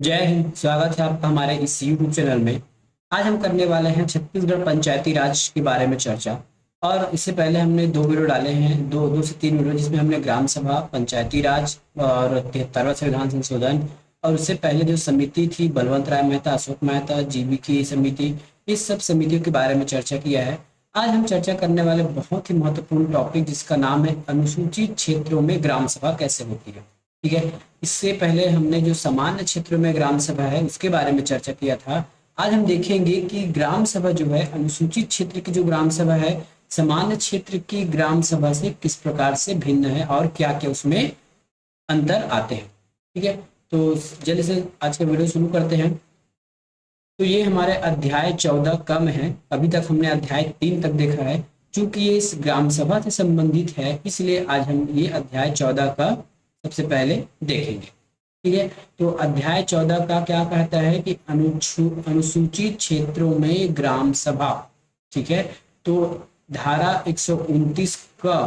जय हिंद। स्वागत है आपका हमारे इस यूट्यूब चैनल में। आज हम करने वाले हैं छत्तीसगढ़ पंचायती राज के बारे में चर्चा। और इससे पहले हमने दो वीडियो डाले हैं, दो से तीन वीडियो, जिसमें हमने ग्राम सभा, पंचायती राज और 73वां संविधान संशोधन, और उससे पहले जो समिति थी बलवंत राय मेहता, अशोक मेहता, जीबी की समिति, इस सब समितियों के बारे में चर्चा किया है। आज हम चर्चा करने वाले बहुत ही महत्वपूर्ण टॉपिक, जिसका नाम है अनुसूचित क्षेत्रों में ग्राम सभा कैसे होती है। ठीक है। इससे पहले हमने जो सामान्य क्षेत्रों में ग्राम सभा है उसके बारे में चर्चा किया था। आज हम देखेंगे कि ग्राम सभा जो है, अनुसूचित क्षेत्र की जो ग्राम सभा है, सामान्य क्षेत्र की ग्राम सभा से किस प्रकार से भिन्न है और क्या क्या उसमें अंतर आते हैं। ठीक है। तो जल्दी से आज का वीडियो शुरू करते हैं। तो ये हमारे अध्याय 14 कम है। अभी तक हमने अध्याय 3 तक देखा है। चूंकि ये इस ग्राम सभा से संबंधित है, इसलिए आज हम ये अध्याय 14 का सबसे पहले देखेंगे। ठीक है। तो अध्याय 14 का क्या कहता है कि अनुसूचित क्षेत्रों में ग्राम सभा। ठीक है। तो धारा 129 का,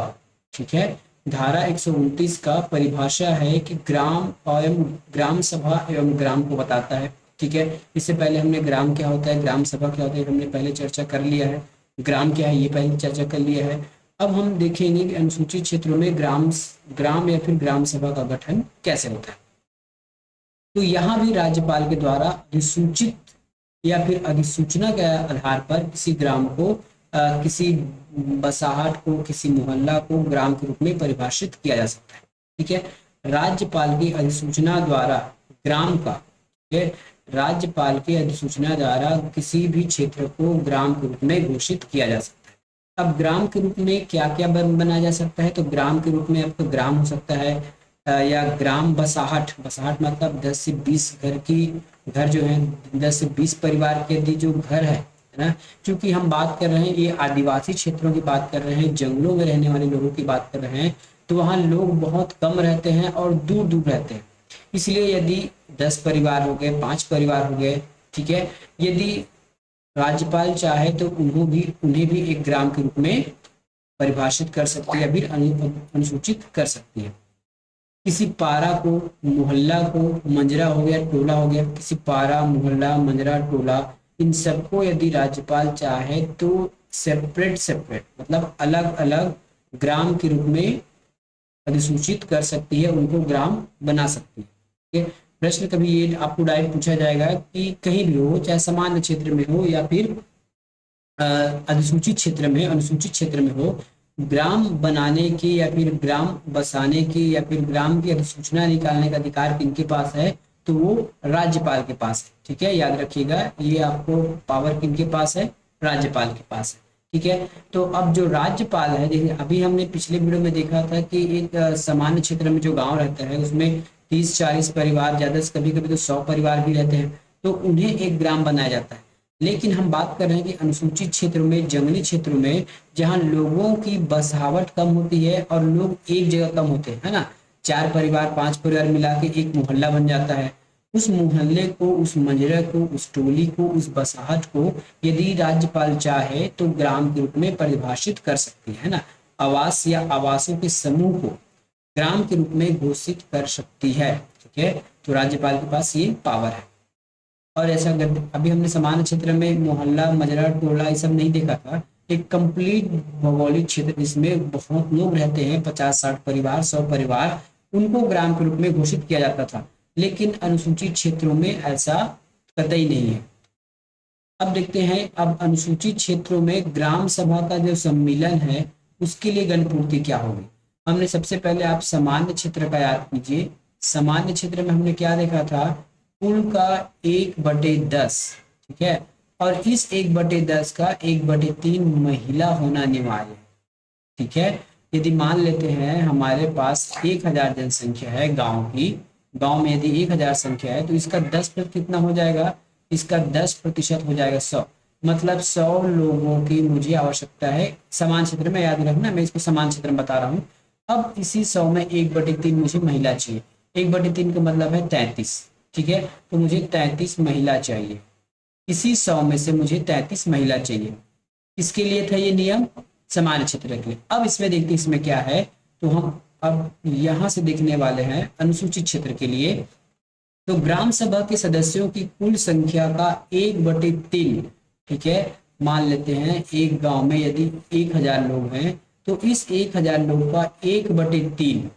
ठीक है, धारा 129 का परिभाषा है कि ग्राम एवं ग्राम सभा एवं ग्राम को बताता है। ठीक है। इससे पहले हमने ग्राम क्या होता है, ग्राम सभा क्या होता है, हमने पहले चर्चा कर लिया है। ग्राम क्या है ये पहले चर्चा कर लिया है। अब हम देखेंगे कि अनुसूचित क्षेत्रों में ग्राम ग्राम या फिर ग्राम सभा का गठन कैसे होता है। तो यहाँ भी राज्यपाल के द्वारा अधिसूचित या फिर अधिसूचना के आधार पर किसी ग्राम को, किसी बसाहट को, किसी मोहल्ला को ग्राम के रूप में परिभाषित किया जा सकता है। ठीक है। राज्यपाल की अधिसूचना द्वारा ग्राम का, ठीक है, राज्यपाल की अधिसूचना द्वारा किसी भी क्षेत्र को ग्राम के रूप में घोषित किया जा सकता है। अब ग्राम के रूप में क्या क्या बनाया जा सकता है, तो ग्राम के रूप में आपको ग्राम हो सकता है, या ग्राम बसाहट। बसाहट मतलब 10 से 20 घर की, घर जो है 10 से 20 परिवार के यदि जो घर है ना। क्योंकि हम बात कर रहे हैं, ये आदिवासी क्षेत्रों की बात कर रहे हैं, जंगलों में रहने वाले लोगों की बात कर रहे हैं, तो वहाँ लोग बहुत कम रहते हैं और दूर दूर रहते हैं। इसलिए यदि 10 परिवार हो गए, 5 परिवार हो गए, ठीक है, यदि राज्यपाल चाहे तो उन्हें भी एक ग्राम के रूप में परिभाषित कर सकती है, फिर अनुसूचित कर सकती है। किसी पारा को, मोहल्ला को, मंजरा हो गया, टोला हो गया, किसी पारा, मोहल्ला, मंजरा, टोला, इन सबको यदि राज्यपाल चाहे तो सेपरेट सेपरेट मतलब अलग अलग ग्राम के रूप में अधिसूचित कर सकती है, उनको ग्राम बना सकती है। ठीक है। प्रश्न कभी ये आपको डायरेक्ट पूछा जाएगा कि कहीं भी हो, चाहे सामान्य क्षेत्र में हो या फिर अधिसूचित क्षेत्र में, अनुसूचित क्षेत्र में हो, ग्राम बनाने की या फिर ग्राम बसाने की या फिर ग्राम की अधिसूचना निकालने का अधिकार किनके पास है, तो वो राज्यपाल के पास है। ठीक है, याद रखिएगा, ये आपको पावर किनके पास है, राज्यपाल के पास है। ठीक है। तो अब जो राज्यपाल है, जैसे अभी हमने पिछले वीडियो में देखा था कि एक सामान्य क्षेत्र में जो गांव रहता है उसमें 30-40 परिवार, ज्यादा से कभी कभी तो 100 परिवार भी रहते हैं, तो उन्हें एक ग्राम बनाया जाता है। लेकिन हम बात कर रहे हैं कि अनुसूचित क्षेत्रों में, जंगली क्षेत्रों में, जहां लोगों की बसावट कम होती है और लोग एक जगह कम होते हैं, है ना, 4 परिवार 5 परिवार मिला के एक मोहल्ला बन जाता है। उस मोहल्ले को, उस मंजरे को, उस टोली को, उस बसाहट को यदि राज्यपाल चाहे तो ग्राम के रूप में परिभाषित कर सकती है ना। आवास या आवासों के समूह को ग्राम के रूप में घोषित कर सकती है। ठीक है। तो राज्यपाल के पास ये पावर है। और ऐसा अभी हमने सामान्य क्षेत्र में मोहल्ला, मजरा, टोला ये सब नहीं देखा था। एक कंप्लीट भौगोलिक क्षेत्र जिसमें बहुत लोग रहते हैं, 50-60 परिवार, 100 परिवार, उनको ग्राम के रूप में घोषित किया जाता था। लेकिन अनुसूचित क्षेत्रों में ऐसा कतई नहीं है। अब देखते हैं, अब अनुसूचित क्षेत्रों में ग्राम सभा का जो सम्मेलन है उसके लिए गणपूर्ति क्या होगी। हमने सबसे पहले, आप सामान्य क्षेत्र का याद कीजिए। सामान्य क्षेत्र में हमने क्या देखा था, कुल का 1/10। ठीक है। और इस 1/10 का 1/3 महिला होना अनिवार्य है। ठीक है। यदि मान लेते हैं हमारे पास 1000 जनसंख्या है गांव की, गांव में यदि 1000 संख्या है तो इसका 10% कितना हो जाएगा, इसका 10% हो जाएगा 100। मतलब 100 लोगों की मुझे आवश्यकता है समान क्षेत्र में। याद रखना, मैं इसको समान क्षेत्र में बता रहा हूँ। अब इसी 100 में 1/3 मुझे महिला चाहिए। 1/3 का मतलब है 33। ठीक है। तो मुझे 33 महिला चाहिए। इसी 100 में से मुझे 33 महिला चाहिए। किसके लिए था ये नियम, सामान्य क्षेत्र के लिए। अब इसमें देखते हैं इसमें क्या है। तो हम अब यहां से देखने वाले हैं अनुसूचित क्षेत्र के लिए। तो ग्राम सभा के सदस्यों की कुल संख्या का 1/3, ठीक है, मान लेते हैं एक गांव में यदि 1000 लोग हैं तो इस 1000 लोग का 1/3,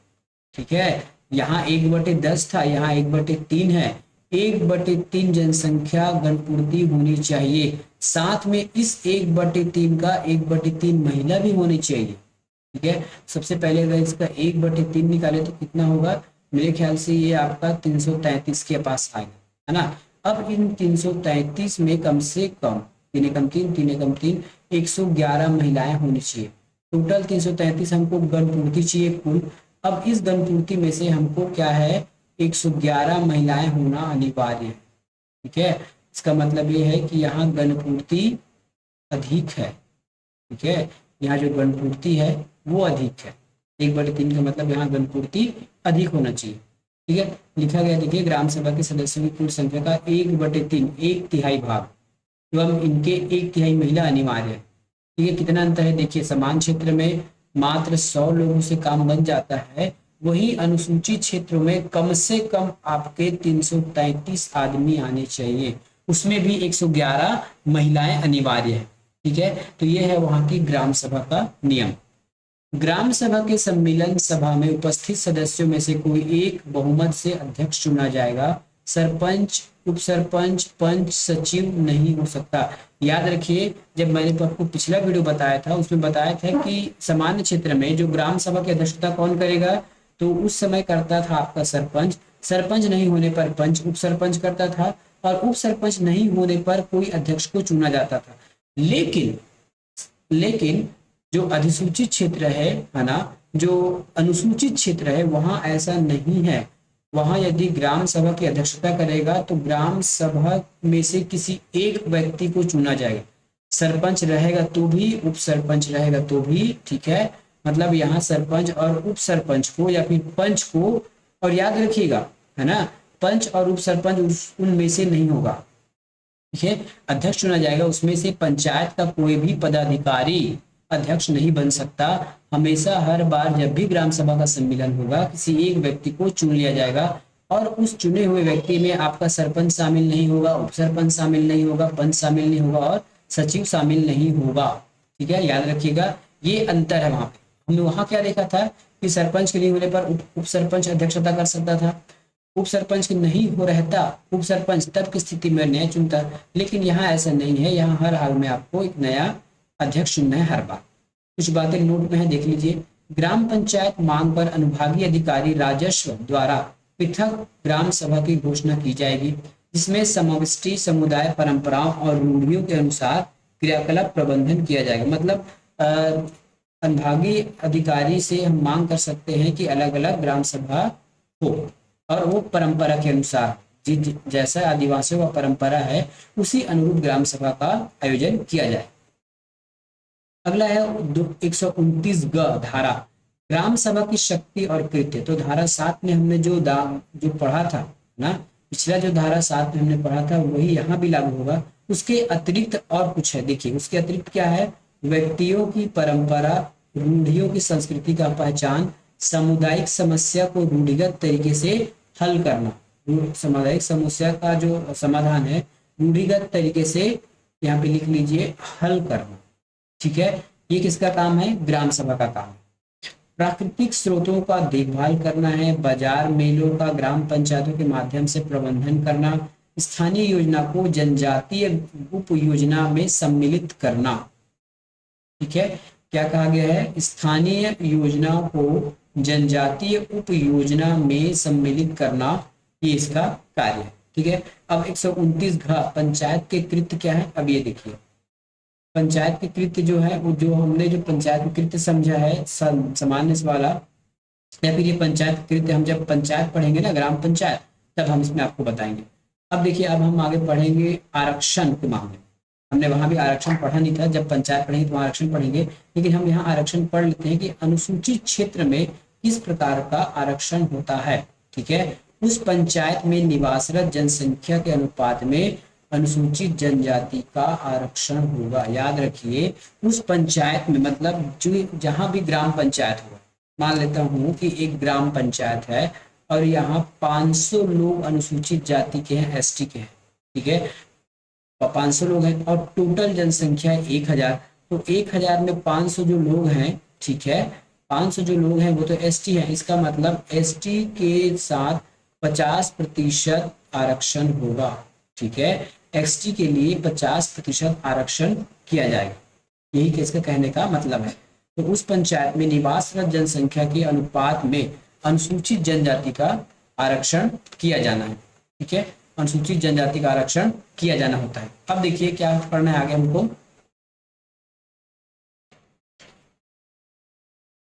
ठीक है, यहाँ 1/10 था, यहाँ 1/3 है, 1/3 जनसंख्या गणपूर्ति होनी चाहिए। साथ में इस 1/3 का 1/3 महिला भी होनी चाहिए, ठीक है। सबसे पहले अगर इसका 1/3 निकाले तो कितना होगा, मेरे ख्याल से ये आपका 333 के पास आएगा, है ना। अब इन 333 में कम से कम, तीन एकम तीन, तीन एकम तीन, 111 महिलाएं होनी चाहिए। टोटल 333 हमको गणपूर्ति चाहिए कुल। अब इस गणपूर्ति में से हमको क्या है, 111 महिलाएं होना अनिवार्य है, ठीक है। इसका मतलब ये है कि यहाँ गणपूर्ति अधिक है, ठीक है, यहाँ जो गणपूर्ति है वो अधिक है। 1/3 का मतलब यहाँ गणपूर्ति अधिक होना चाहिए, ठीक है। लिखा गया देखिए, ग्राम सभा के सदस्यों की कुल संख्या का 1/3, 1/3 भाग, एवं इनके 1/3 महिला अनिवार्य है, ठीक है। कितना अंतर है देखिए, समान क्षेत्र में मात्र 100 लोगों से काम बन जाता है, वही अनुसूचित क्षेत्रों में कम से कम आपके 333 आदमी आने चाहिए, उसमें भी 111 महिलाएं अनिवार्य है, ठीक है। तो ये है वहां की ग्राम सभा का नियम। ग्राम सभा के सम्मेलन सभा में उपस्थित सदस्यों में से कोई एक बहुमत से अध्यक्ष चुना जाएगा। सरपंच, उप सरपंच, पंच, सचिव नहीं हो सकता। याद रखिए, जब मैंने आपको पिछला वीडियो बताया था उसमें बताया था कि सामान्य क्षेत्र में जो ग्राम सभा की अध्यक्षता कौन करेगा, तो उस समय करता था आपका सरपंच, सरपंच नहीं होने पर पंच, उप सरपंच करता था, और उप सरपंच नहीं होने पर कोई अध्यक्ष को चुना जाता था। लेकिन लेकिन जो अधिसूचित क्षेत्र है ना, जो अनुसूचित क्षेत्र है, वहां ऐसा नहीं है। वहां यदि ग्राम सभा की अध्यक्षता करेगा तो ग्राम सभा में से किसी एक व्यक्ति को चुना जाएगा, सरपंच रहेगा तो भी, उप सरपंच रहेगा तो भी, ठीक है। मतलब यहाँ सरपंच और उप सरपंच को या फिर पंच को, और याद रखिएगा, है ना, पंच और उप सरपंच उनमें से नहीं होगा, ठीक है। अध्यक्ष चुना जाएगा, उसमें से पंचायत का कोई भी पदाधिकारी अध्यक्ष नहीं बन सकता। हमेशा हर बार जब भी ग्राम सभा का सम्मेलन होगा, किसी एक व्यक्ति को चुन लिया जाएगा, और उस चुने हुए व्यक्ति में आपका सरपंच शामिल नहीं होगा, उप सरपंच शामिल नहीं होगा, पंच शामिल नहीं होगा, और सचिव शामिल नहीं होगा, ठीक है। याद रखिएगा, ये अंतर है। वहां पे हमने वहां क्या देखा था कि सरपंच के नहीं होने पर उप सरपंच अध्यक्षता कर सकता था, उप सरपंच नहीं हो रहता उप सरपंच, तब की स्थिति में नया चुनता। लेकिन यहाँ ऐसा नहीं है, यहाँ हर हाल में आपको एक नया अध्यक्ष चुनना है हर बार। कुछ बातें नोट में है, देख लीजिए। ग्राम पंचायत मांग पर अनुभागीय अधिकारी राजस्व द्वारा पृथक ग्राम सभा की घोषणा की जाएगी, जिसमें समष्टि समुदाय परंपराओं और रूढ़ियों के अनुसार क्रियाकलाप प्रबंधन किया जाएगा। मतलब अनुभागीय अधिकारी से हम मांग कर सकते हैं कि अलग अलग ग्राम सभा हो, और वो परंपरा के अनुसार, जैसा आदिवासियों का परंपरा है उसी अनुरूप ग्राम सभा का आयोजन किया जाए। अगला है 129 ग धारा, ग्राम सभा की शक्ति और कृत्य। तो धारा 7 में हमने जो पढ़ा था ना, पिछला जो धारा 7 में हमने पढ़ा था वही यहाँ भी लागू होगा। उसके अतिरिक्त और कुछ है, देखिए उसके अतिरिक्त क्या है, व्यक्तियों की परंपरा, रूढ़ियों की संस्कृति का पहचान, सामुदायिक समस्या को रूढ़िगत तरीके से हल करना। सामुदायिक समस्या का जो समाधान है रूढ़िगत तरीके से, यहाँ पे लिख लीजिए, हल करना, ठीक है। ये किसका काम है, ग्राम सभा का काम है। प्राकृतिक स्रोतों का देखभाल करना है, बाजार मेलों का ग्राम पंचायतों के माध्यम से प्रबंधन करना, स्थानीय योजना को जनजातीय उप योजना में सम्मिलित करना, ठीक है। क्या कहा गया है, स्थानीय योजनाओं को जनजातीय उप योजना में सम्मिलित करना, ये इसका कार्य है, ठीक है। अब 129 घ पंचायत के कृत्य क्या है, अब ये देखिए। पंचायत के कृत्य जो है, वो जो हमने जो पंचायत के कृत्य समझा है सामान्य वाला, या फिर ये पंचायत कृत्य हम जब पंचायत पढ़ेंगे ना, ग्राम पंचायत, तब हम इसमें आपको बताएंगे। अब देखिए, अब हम आगे पढ़ेंगे आरक्षण के मामले में। हमने वहां भी आरक्षण पढ़ा नहीं था, जब पंचायत पढ़ेंगे तो आरक्षण पढ़ेंगे, लेकिन हम यहाँ आरक्षण पढ़ लेते हैं कि अनुसूचित क्षेत्र में किस प्रकार का आरक्षण होता है, ठीक है। उस पंचायत में निवासरत जनसंख्या के अनुपात में अनुसूचित जनजाति का आरक्षण होगा। याद रखिए, उस पंचायत में, मतलब जो जहां भी ग्राम पंचायत होगा, मान लेता हूं कि एक ग्राम पंचायत है और यहाँ 500 लोग अनुसूचित जाति के हैं, एसटी के हैं, ठीक है। 500 लोग हैं और टोटल जनसंख्या है 1000। तो 1000 में 500 जो लोग हैं, ठीक है, 500 जो लोग हैं वो तो एसटी है। इसका मतलब एसटी के साथ 50% आरक्षण होगा, ठीक है। एसटी के लिए 50% आरक्षण किया जाएगा, यही इसका कहने का मतलब है। तो उस पंचायत में निवासरत जनसंख्या के अनुपात में अनुसूचित जनजाति का आरक्षण किया जाना है, ठीक है। अनुसूचित जनजाति का आरक्षण किया जाना होता है। अब देखिए क्या पढ़ना है आगे हमको,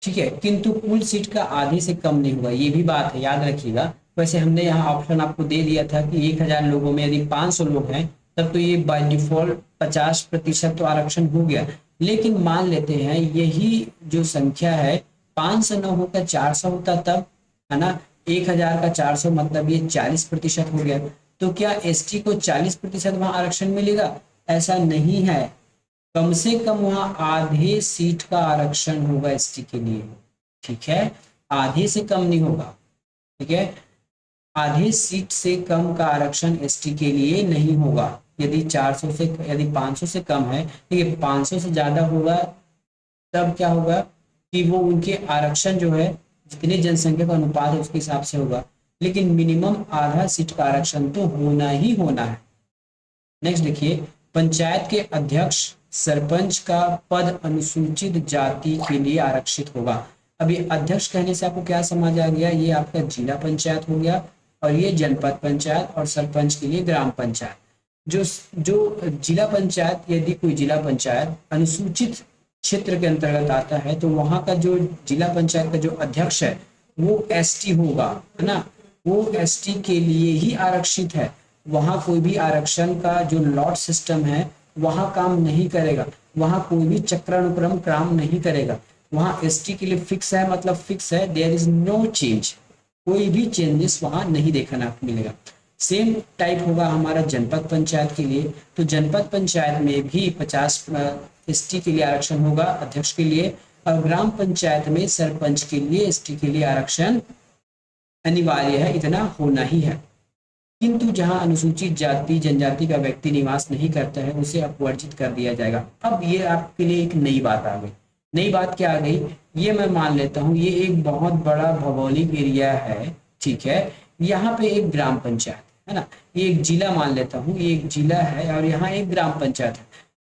ठीक है। किंतु कुल सीट का आधे से कम नहीं हुआ, ये भी बात है, याद रखिएगा। वैसे हमने यहाँ ऑप्शन आपको दे दिया था कि 1000 लोगों में यदि 500 लोग हैं तब तो ये बाय डिफॉल्ट 50% तो आरक्षण हो गया। लेकिन मान लेते हैं यही जो संख्या है 500 न होकर 400 होता तब, है ना। 1000 का 400 मतलब ये 40% हो गया। तो क्या एसटी को 40% वहां आरक्षण मिलेगा? ऐसा नहीं है, कम से कम वहां आधे सीट का आरक्षण होगा एसटी के लिए, ठीक है। आधे से कम नहीं होगा, ठीक है। आधे सीट से कम का आरक्षण एसटी के लिए नहीं होगा। यदि 400 से, यदि 500 से कम है, ठीक है, 500 से ज्यादा होगा तब क्या होगा कि वो उनके आरक्षण जो है जितनी जनसंख्या का अनुपात है उसके हिसाब से होगा। लेकिन मिनिमम आधा सीट का आरक्षण तो होना ही होना है। नेक्स्ट देखिए, पंचायत के अध्यक्ष सरपंच का पद अनुसूचित जाति के लिए आरक्षित होगा। अब ये अध्यक्ष कहने से आपको क्या समझ आ गया, ये आपका जिला पंचायत हो गया और ये जनपद पंचायत, और सरपंच के लिए ग्राम पंचायत। जो जो जिला पंचायत, यदि कोई जिला पंचायत अनुसूचित क्षेत्र के अंतर्गत आता है तो वहां का जो जिला पंचायत का जो अध्यक्ष है वो एसटी होगा, है ना। वो एसटी के लिए ही आरक्षित है। वहां कोई भी आरक्षण का जो लॉट सिस्टम है वहां काम नहीं करेगा, वहां कोई भी चक्रानुक्रम काम नहीं करेगा। वहां एसटी के लिए फिक्स है, मतलब फिक्स है, देयर इज नो चेंज, कोई भी चेंजेस वहां नहीं देखना मिलेगा। सेम टाइप होगा हमारा जनपद पंचायत के लिए। तो जनपद पंचायत में भी 50 एसटी के लिए आरक्षण होगा अध्यक्ष के लिए, और ग्राम पंचायत में सरपंच के लिए एसटी के लिए आरक्षण अनिवार्य है, इतना होना ही है। किंतु जहां अनुसूचित जाति जनजाति का व्यक्ति निवास नहीं करता है उसे अपवर्जित कर दिया जाएगा। अब ये आपके लिए एक नई बात आ गई। नई बात क्या आ गई, ये मैं मान लेता हूँ ये एक बहुत बड़ा भौगोलिक एरिया है, ठीक है। यहाँ पे एक ग्राम पंचायत है ना, ये एक जिला मान लेता हूँ, ये एक जिला है और यहाँ एक ग्राम पंचायत है।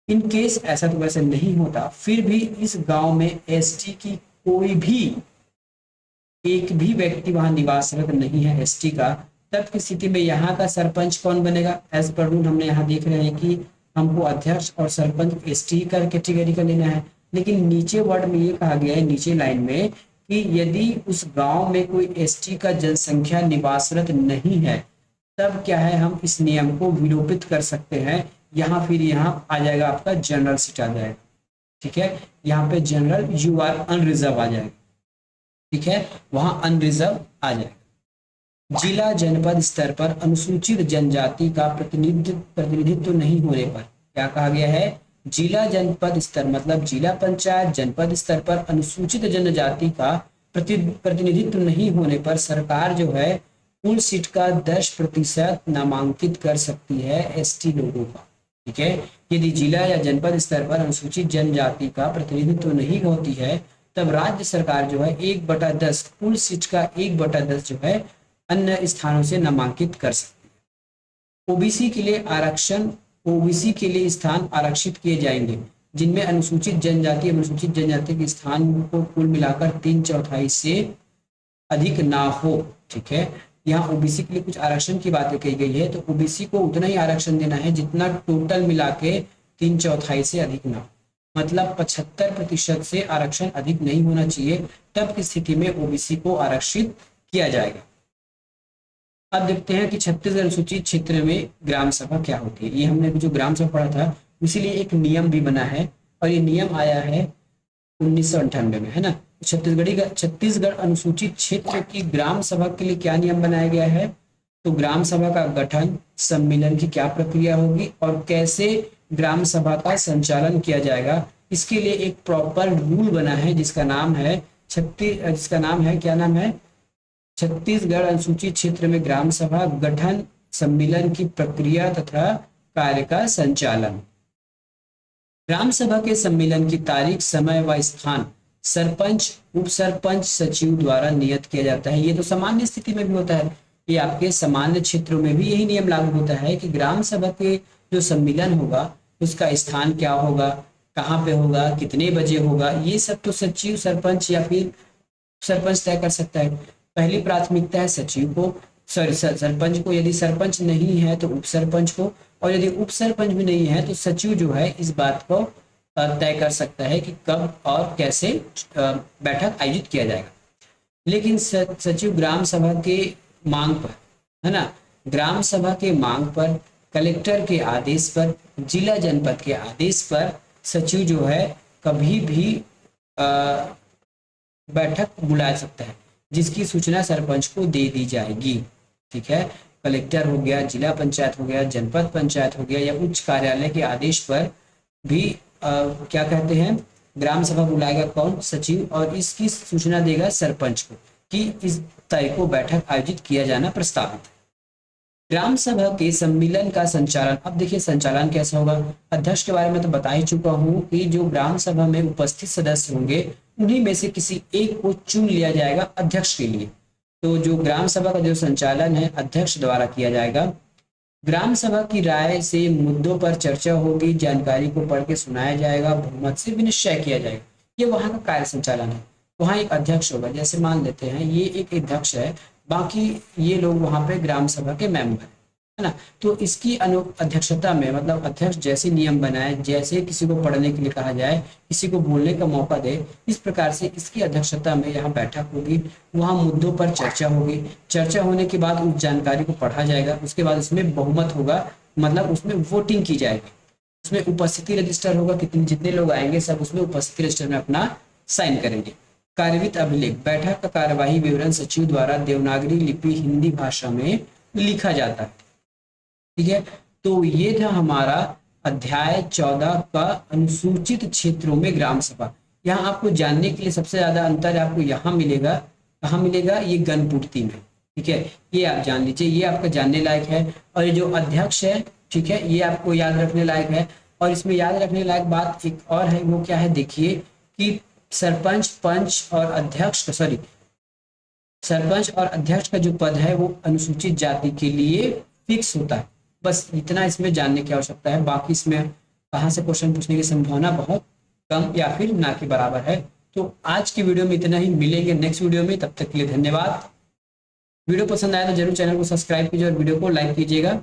इन केस ऐसा तो वैसे नहीं होता, फिर भी इस गांव में एसटी की कोई भी एक भी व्यक्ति वहां निवासरत नहीं है एसटी का, तब की स्थिति में यहाँ का सरपंच कौन बनेगा? एज पर रूल हमने यहाँ देख रहे हैं कि हमको अध्यक्ष और सरपंच एसटी का कैटेगरी का लेना है। लेकिन नीचे वर्ड में ये कहा गया है, नीचे लाइन में, कि यदि उस गांव में कोई एसटी का जनसंख्या निवासरत नहीं है तब क्या है, हम इस नियम को विलोपित कर सकते हैं। यहाँ फिर यहाँ आ जाएगा आपका जनरल सीट आ जाएगा, ठीक है। यहाँ पे जनरल यू आर अनरिजर्व आ जाएगा, ठीक है, वहां अनरिजर्व आ जाएगा। जिला जनपद स्तर पर अनुसूचित जनजाति का प्रतिनिधित्व नहीं होने पर क्या कहा गया है, जिला जनपद स्तर मतलब जिला पंचायत जनपद स्तर पर अनुसूचित जनजाति का प्रतिनिधित्व नहीं होने पर सरकार जो है कुल सीट का 10% नामांकित कर सकती है एसटी लोगों का, ठीक है। यदि जिला या जनपद स्तर पर अनुसूचित जनजाति का प्रतिनिधित्व नहीं होती है तब राज्य सरकार जो है 1/10 कुल सीट का 1/10 जो है अन्य स्थानों से नामांकित कर सकती है। ओबीसी के लिए आरक्षण, ओबीसी के लिए स्थान आरक्षित किए जाएंगे जिनमें अनुसूचित जनजाति के स्थान को कुल मिलाकर 3/4 से अधिक ना हो, ठीक है। यहाँ ओबीसी के लिए कुछ आरक्षण की बातें कही गई है, तो ओबीसी को उतना ही आरक्षण देना है जितना टोटल मिला के 3/4 से अधिक ना, मतलब 75% से आरक्षण अधिक नहीं होना चाहिए, तब की स्थिति में ओबीसी को आरक्षित किया जाएगा। अब देखते हैं कि छत्तीसगढ़ अनुसूचित क्षेत्र में ग्राम सभा क्या होती है। ये हमने जो ग्राम सभा पढ़ा था इसीलिए एक नियम भी बना है, और ये नियम आया है 1998 में, है ना। छत्तीसगढ़ अनुसूचित क्षेत्र की ग्राम सभा के लिए क्या नियम बनाया गया है, तो ग्राम सभा का गठन, सम्मेलन की क्या प्रक्रिया होगी और कैसे ग्राम सभा का संचालन किया जाएगा, इसके लिए एक प्रॉपर रूल बना है जिसका नाम है क्या नाम है, छत्तीसगढ़ अनुसूचित क्षेत्र में ग्राम सभा गठन, सम्मेलन की प्रक्रिया तथा कार्य का संचालन। ग्राम सभा के सम्मेलन की तारीख, समय व स्थान सरपंच, उप सरपंच, सचिव द्वारा नियत किया जाता है। ये तो सामान्य स्थिति में भी होता है, ये आपके सामान्य क्षेत्रों में भी यही नियम लागू होता है कि ग्राम सभा के जो सम्मेलन होगा उसका स्थान क्या होगा, कहाँ पे होगा, कितने बजे होगा, ये सब तो सचिव, सरपंच या फिर सरपंच तय कर सकता है। पहली प्राथमिकता है सचिव को, सॉरी सरपंच को, यदि सरपंच नहीं है तो उप सरपंच को, और यदि उप सरपंच भी नहीं है तो सचिव जो है इस बात को तय कर सकता है कि कब और कैसे बैठक आयोजित किया जाएगा। लेकिन सचिव ग्राम सभा के मांग पर, है ना, ग्राम सभा के मांग पर, कलेक्टर के आदेश पर, जिला जनपद के आदेश पर सचिव जो है कभी भी बैठक बुला सकता है, जिसकी सूचना सरपंच को दे दी जाएगी। ठीक है, कलेक्टर हो गया, जिला पंचायत हो गया, जनपद पंचायत हो गया, या उच्च कार्यालय के आदेश पर भी क्या कहते हैं, ग्राम सभा बुलाएगा कौन, सचिव, और इसकी सूचना देगा सरपंच को कि इस तारीख को बैठक आयोजित किया जाना प्रस्तावित है। ग्राम सभा के सम्मेलन का संचालन, अब देखिए संचालन कैसा होगा। अध्यक्ष के बारे में तो बता ही चुका हूं कि जो ग्राम सभा में उपस्थित सदस्य होंगे उन्हीं में से किसी एक को चुन लिया जाएगा अध्यक्ष के लिए। तो जो ग्राम सभा का जो संचालन है अध्यक्ष द्वारा किया जाएगा। ग्राम सभा की राय से मुद्दों पर चर्चा होगी, जानकारी को पढ़ के सुनाया जाएगा, बहुमत से विनिश्चय किया जाएगा। ये वहां का कार्य संचालन है। वहां एक अध्यक्ष होगा, जैसे मान लेते हैं ये एक अध्यक्ष है, बाकी ये लोग वहां पे ग्राम सभा के मेंबर है ना। तो इसकी अध्यक्षता में, मतलब अध्यक्ष जैसे नियम बनाए, जैसे किसी को पढ़ने के लिए कहा जाए, किसी को बोलने का मौका दे, इस प्रकार से इसकी अध्यक्षता में यहाँ बैठक होगी, वहाँ मुद्दों पर चर्चा होगी। चर्चा होने के बाद उस जानकारी को पढ़ा जाएगा, उसके बाद उसमें बहुमत होगा, मतलब उसमें वोटिंग की जाएगी, उसमें उपस्थिति रजिस्टर होगा, कितने जितने लोग आएंगे सब उसमें उपस्थिति रजिस्टर में अपना साइन करेंगे। कार्यवित अभिलेख, बैठक का कार्यवाही विवरण सचिव द्वारा देवनागरी लिपि हिंदी भाषा में लिखा जाता है। ठीक है, तो ये था हमारा अध्याय 14 का अनुसूचित क्षेत्रों में ग्राम सभा। यहाँ आपको जानने के लिए सबसे ज्यादा अंतर आपको यहाँ मिलेगा, कहाँ मिलेगा, ये गणपूर्ति में। ठीक है, ये आप जान लीजिए, ये आपका जानने लायक है। और ये जो अध्यक्ष है, ठीक है, ये आपको याद रखने लायक है। और इसमें याद रखने लायक बात एक और है, वो क्या है, देखिए कि सरपंच, पंच और अध्यक्ष, सॉरी सरपंच और अध्यक्ष का जो पद है वो अनुसूचित जाति के लिए फिक्स होता है। बस इतना इसमें जानने की आवश्यकता है। बाकी इसमें कहाँ से क्वेश्चन पूछने की संभावना बहुत कम या फिर ना के बराबर है। तो आज की वीडियो में इतना ही, मिलेंगे नेक्स्ट वीडियो में, तब तक के लिए धन्यवाद। वीडियो पसंद आया तो जरूर चैनल को सब्सक्राइब कीजिए और वीडियो को लाइक कीजिएगा।